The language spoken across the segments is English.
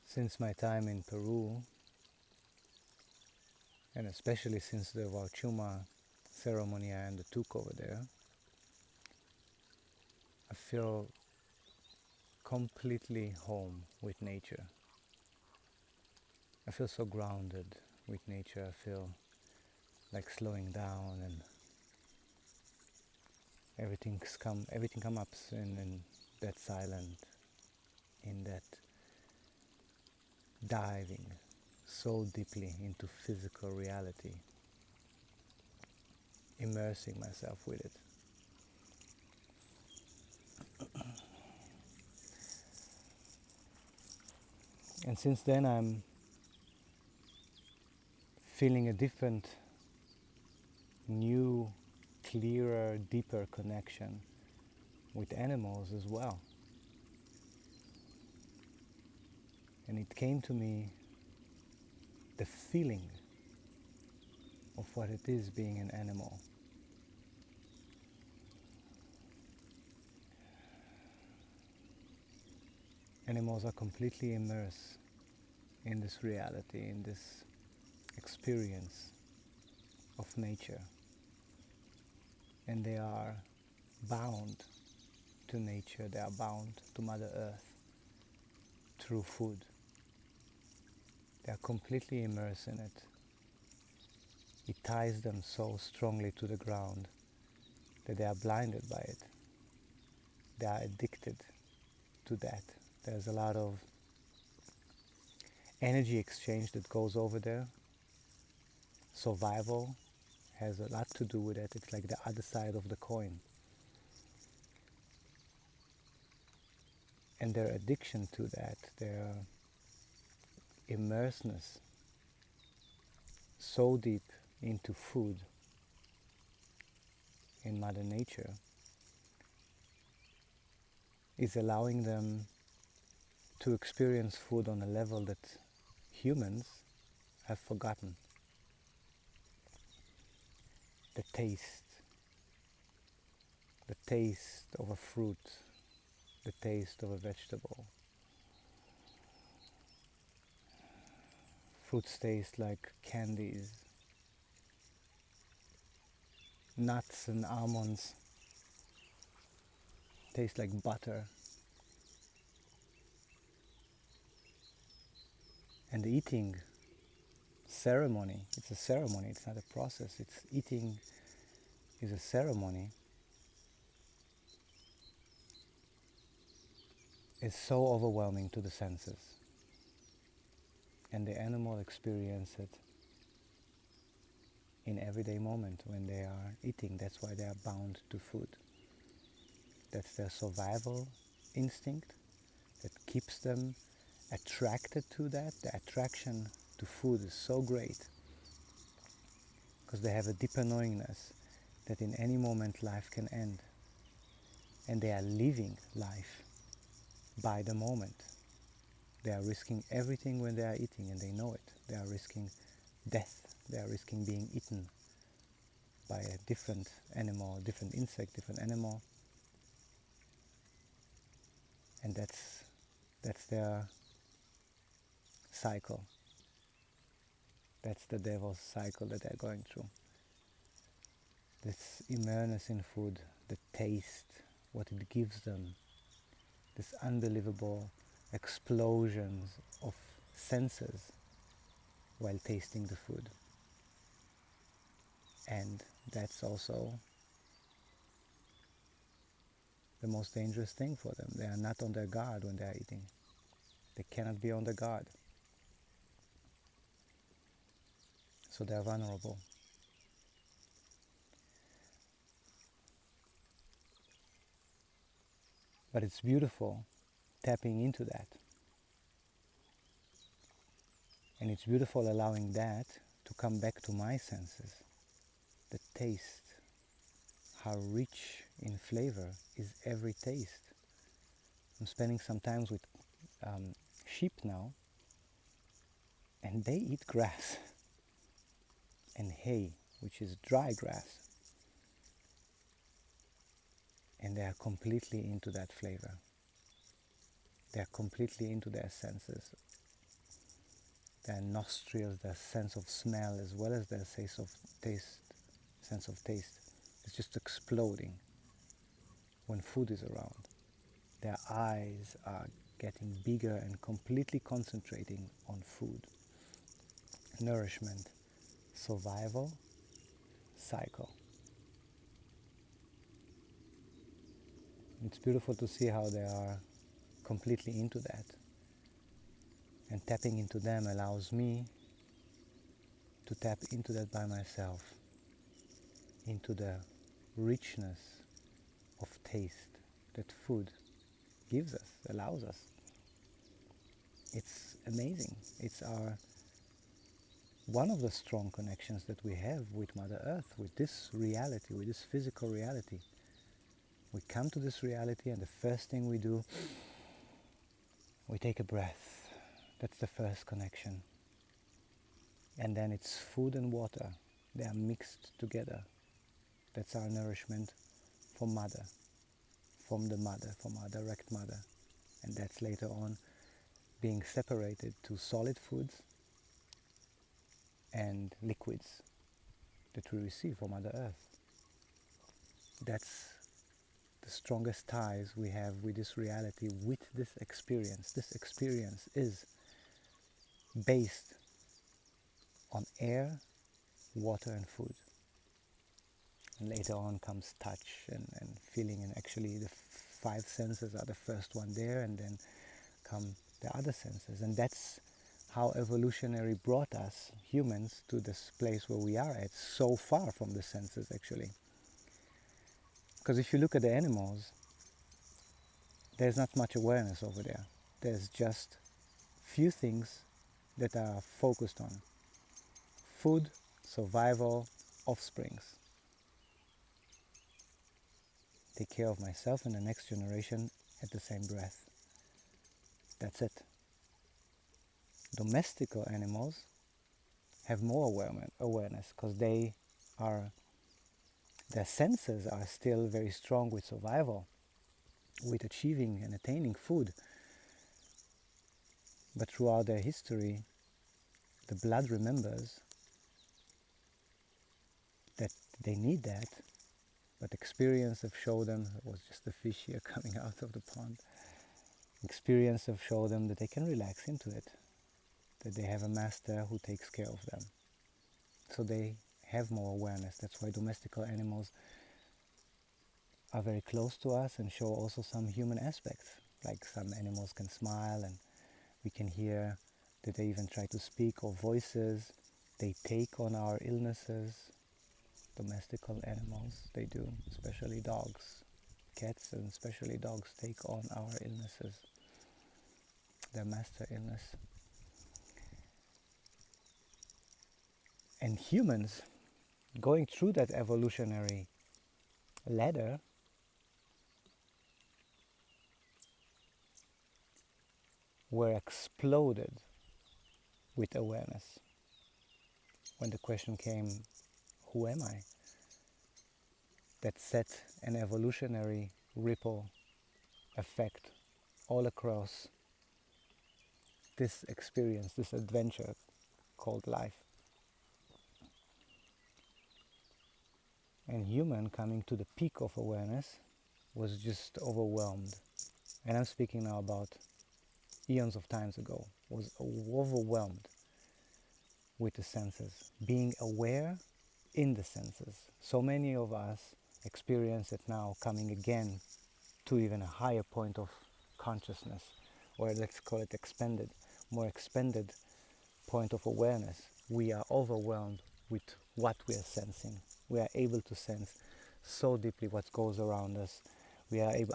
Since my time in Peru, and especially since the Wauchuma ceremony I undertook over there, I feel completely home with nature. I feel so grounded with nature. I feel like slowing down, and everything comes up in that silent, in that diving so deeply into physical reality, immersing myself with it. And since then I'm feeling a different, new, clearer, deeper connection with animals as well. And it came to me, the feeling of what it is being an animal. Animals are completely immersed in this reality, in this experience of nature. And they are bound to nature, they are bound to Mother Earth through food. They are completely immersed in it. It ties them so strongly to the ground that they are blinded by it. They are addicted to that. There's a lot of energy exchange that goes over there. Survival has a lot to do with it. It's like the other side of the coin. And their addiction to that, their immersedness so deep into food in Mother Nature, is allowing them to experience food on a level that humans have forgotten. The taste of a fruit, the taste of a vegetable. Fruits taste like candies. Nuts and almonds taste like butter. And the eating ceremony, it's a ceremony, it's not a process. It's eating is a ceremony. It's so overwhelming to the senses. And the animal experience it in everyday moment when they are eating. That's why they are bound to food. That's their survival instinct that keeps them attracted to that. The attraction to food is so great because they have a deeper knowingness that in any moment life can end, and they are living life by the moment. They are risking everything when they are eating, and they know it. They are risking death. They are risking being eaten by a different animal, different insect, different animal. And that's their cycle. That's the devil's cycle that they're going through. This immersion in food, the taste, what it gives them, this unbelievable explosions of senses while tasting the food. And that's also the most dangerous thing for them. They are not on their guard when they are eating. They cannot be on their guard. So they are vulnerable. But it's beautiful tapping into that. And it's beautiful allowing that to come back to my senses. The taste, how rich in flavor is every taste. I'm spending some time with sheep now, and they eat grass and hay, which is dry grass. And they are completely into that flavor. They are completely into their senses. their nostrils, their sense of smell, as well as their sense of taste. It's just exploding when food is around. Their eyes are getting bigger and completely concentrating on food. Nourishment, survival, cycle. It's beautiful to see how they are completely into that. And tapping into them allows me to tap into that by myself, into the richness of taste that food gives us, allows us. It's amazing. It's one of the strong connections that we have with Mother Earth, with this reality, with this physical reality. We come to this reality and the first thing we do, we take a breath. That's the first connection. And then it's food and water. They are mixed together. That's our nourishment from Mother, from the Mother, from our direct Mother. And that's later on being separated to solid foods and liquids that we receive from Mother Earth. That's the strongest ties we have with this reality, with this experience. This experience is based on air, water and food. And later on comes touch and feeling, and actually the five senses are the first one there, and then come the other senses. And that's how evolutionary brought us, humans, to this place where we are at, so far from the senses actually. Because if you look at the animals, there's not much awareness over there. There's just few things that are focused on. Food, survival, offsprings. Take care of myself and the next generation at the same breath. That's it. Domestical animals have more awareness because their senses are still very strong with survival, with achieving and attaining food. But throughout their history, the blood remembers that they need that, but experience have showed them, it was just a fish here coming out of the pond, experience have showed them that they can relax into it, that they have a master who takes care of them. So they have more awareness. That's why domestical animals are very close to us and show also some human aspects. Like some animals can smile and we can hear that they even try to speak, or voices. They take on our illnesses. Domestical animals, they do, especially dogs. Cats and especially dogs take on our illnesses, their master illness. And humans, going through that evolutionary ladder, were exploded with awareness. When the question came, who am I? That set an evolutionary ripple effect all across this experience, this adventure called life. And human, coming to the peak of awareness, was just overwhelmed. And I'm speaking now about eons of times ago, was overwhelmed with the senses, being aware in the senses. So many of us experience it now, coming again to even a higher point of consciousness, or let's call it expanded, more expanded point of awareness. We are overwhelmed with what we are sensing. We are able to sense so deeply what goes around us.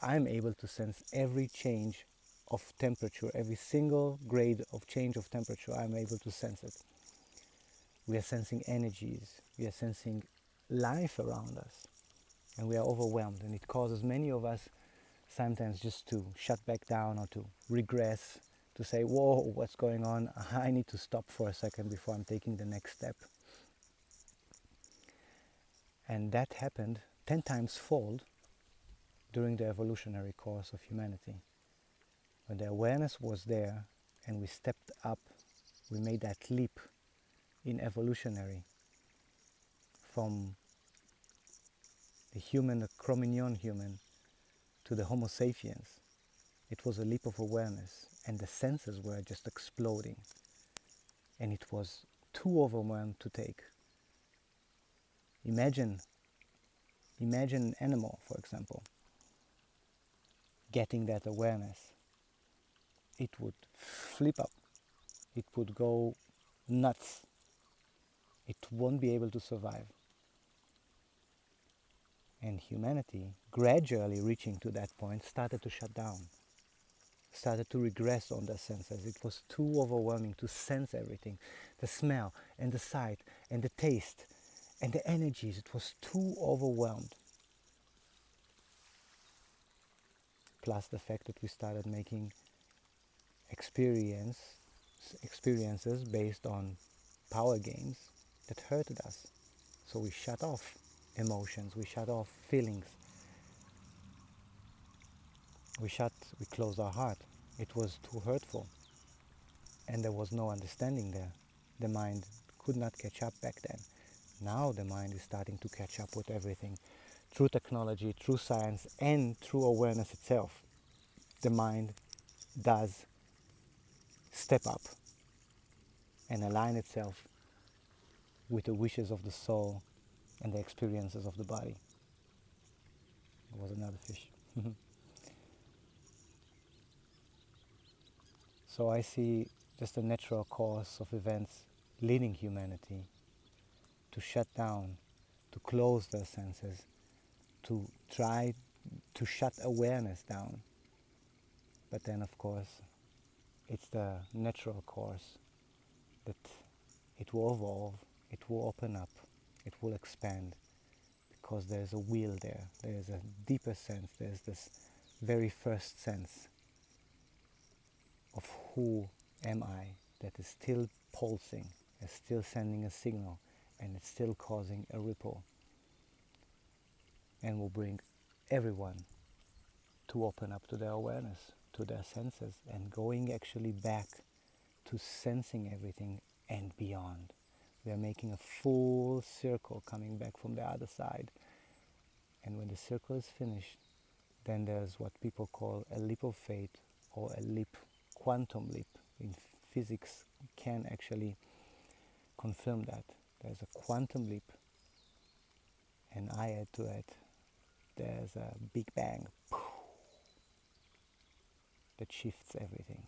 I'm able to sense every change of temperature, every single grade of change of temperature. I'm able to sense it. We are sensing energies. We are sensing life around us, and we are overwhelmed. And it causes many of us sometimes just to shut back down or to regress, to say, whoa, what's going on? I need to stop for a second before I'm taking the next step. And that happened 10 times fold during the evolutionary course of humanity. When the awareness was there and we stepped up We made that leap in evolutionary from the human, the Cro-Magnon human, to the Homo sapiens. It was a leap of awareness, and the senses were just exploding, and it was too overwhelmed to take. Imagine an animal, for example, getting that awareness. It would flip up, it would go nuts, it won't be able to survive. And humanity, gradually reaching to that point, started to shut down, started to regress on their senses. It was too overwhelming to sense everything, the smell and the sight and the taste and the energies. It was too overwhelmed. Plus the fact that we started making experiences based on power games that hurted us. So we shut off emotions, we shut off feelings, we closed our heart. It was too hurtful, and there was no understanding there. The mind could not catch up back then. Now the mind is starting to catch up with everything through technology, through science, and through awareness itself. The mind does step up and align itself with the wishes of the soul and the experiences of the body. It was another fish. So I see just a natural course of events leading humanity to shut down, to close their senses, to try to shut awareness down. But then, of course, it's the natural course that it will evolve, it will open up, it will expand, because there's a will there, there's a deeper sense, there's this very first sense of who am I that is still pulsing, is still sending a signal, and it's still causing a ripple, and will bring everyone to open up to their awareness, to their senses, and going actually back to sensing everything and beyond. We are making a full circle coming back from the other side. And when the circle is finished, then there's what people call a leap of faith, or a leap, quantum leap. In physics can actually confirm that. There's a quantum leap, and I add to it, there's a big bang that shifts everything.